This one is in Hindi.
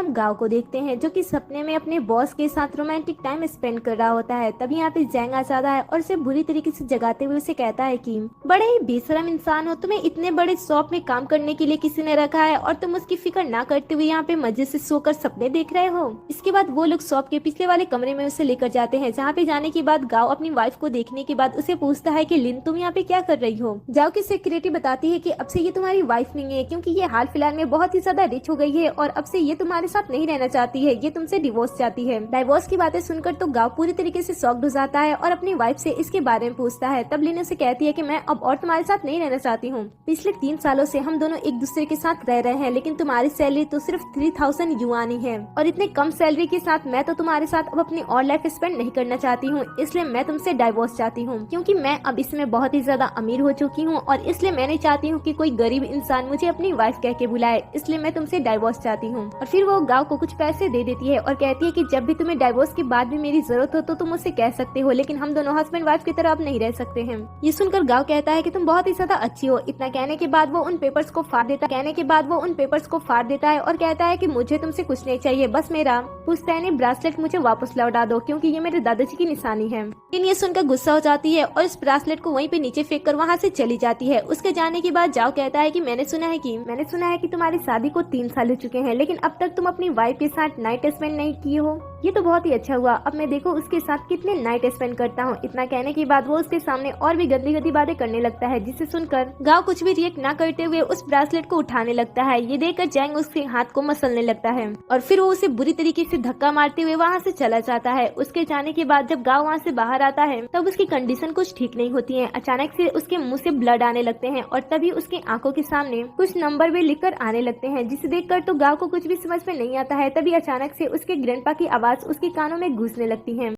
हम गांव को देखते हैं जो कि सपने में अपने बॉस के साथ रोमांटिक टाइम स्पेंड कर रहा होता है। तभी यहाँ पे जैंग आ जाता है और उसे बुरी तरीके से जगाते हुए उसे कहता है कि बड़े ही बेशरम इंसान हो, तुम्हें इतने बड़े शॉप में काम करने के लिए किसी ने रखा है और तुम उसकी फिक्र ना करते हुए यहाँ पे मजे से सोकर सपने देख रहे हो। इसके बाद वो लोग शॉप के पिछले वाले कमरे में उसे लेकर जाते हैं, जहाँ पे जाने के बाद गाओ अपनी वाइफ को देखने के बाद उसे पूछता है कि लिन तुम यहाँ पे क्या कर रही हो। जाओ की सेक्रेटरी बताती है कि अब से ये तुम्हारी वाइफ नहीं है, क्योंकि ये हाल फिलहाल में बहुत ही ज्यादा रिच हो गई है और अब से ये तुम्हारे साथ नहीं रहना चाहती है, ये तुमसे डिवोर्स चाहती है। डाइवोर्स की बातें सुनकर तो गांव पूरी तरीके से शॉक्ड हो जाता है और अपनी वाइफ से इसके बारे में पूछता है। तब लिन उसे कहती है कि मैं अब और तुम्हारे साथ नहीं रहना चाहती हूँ। पिछले 3 सालों से हम दोनों एक दूसरे के साथ रह रहे हैं, लेकिन तुम्हारी सैलरी तो सिर्फ 3000 युआन ही है और इतने कम सैलरी के साथ मैं तो तुम्हारे साथ अब अपनी और लाइफ स्पेंड नहीं करना चाहती हूँ, इसलिए मैं तुमसे डाइवोर्स चाहती हूँ, क्योंकि मैं अब इसमें बहुत ही ज्यादा अमीर हो चुकी हूँ और इसलिए मैं नहीं चाहती हूँ कि कोई गरीब इंसान मुझे अपनी वाइफ कह के बुलाए, इसलिए मैं तुमसे डाइवोर्स चाहती हूँ। और फिर वो गांव को कुछ पैसे दे देती है और कहती है कि जब भी तुम्हें डाइवोर्स के बाद भी मेरी जरूरत हो तो तुम मुझसे कह सकते हो, लेकिन हम दोनों हस्बैंड वाइफ की तरह अब नहीं रह सकते हैं। ये सुनकर गांव कहता है कि तुम बहुत ही ज्यादा अच्छी हो। इतना कहने के बाद वो उन पेपर्स को फाड़ देता है और कहता है कि मुझे तुमसे कुछ नहीं चाहिए, बस मेरा पुश्तैनी ब्रासलेट मुझे वापस लौटा दो, क्योंकि ये मेरे दादाजी की निशानी है। लेकिन ये सुनकर गुस्सा हो जाती है और इस ब्रासलेट को वहीं पे नीचे फेंक कर वहाँ से चली जाती है। उसके जाने के बाद जाओ कहता है कि मैंने सुना है कि तुम्हारी शादी को 3 साल हो चुके हैं, लेकिन अब तक तुम अपनी वाइफ के साथ नाइट स्पेंड नहीं किए हो। ये तो बहुत ही अच्छा हुआ, अब मैं देखो उसके साथ कितने नाइट स्पेंड करता हूँ। इतना कहने के बाद वो उसके सामने और भी गंदी गंदी बातें करने लगता है, जिसे सुनकर गांव कुछ भी रिएक्ट ना करते हुए उस ब्रासलेट को उठाने लगता है। ये देखकर जैंग उसके हाथ को मसलने लगता है और फिर वो उसे बुरी तरीके से धक्का मारते हुए वहाँ से चला जाता है। उसके जाने के बाद जब गांव वहाँ से बाहर आता है तब उसकी कंडीशन कुछ ठीक नहीं होती है। अचानक से उसके मुंह से ब्लड आने लगते हैं और तभी उसकी आंखों के सामने कुछ नंबर भी लिखकर आने लगते हैं, जिसे देखकर तो गांव को कुछ भी समझ में नहीं आता है। तभी अचानक से उसके ग्रैंडपा की आवाज उसके कानों में गूंजने लगती है।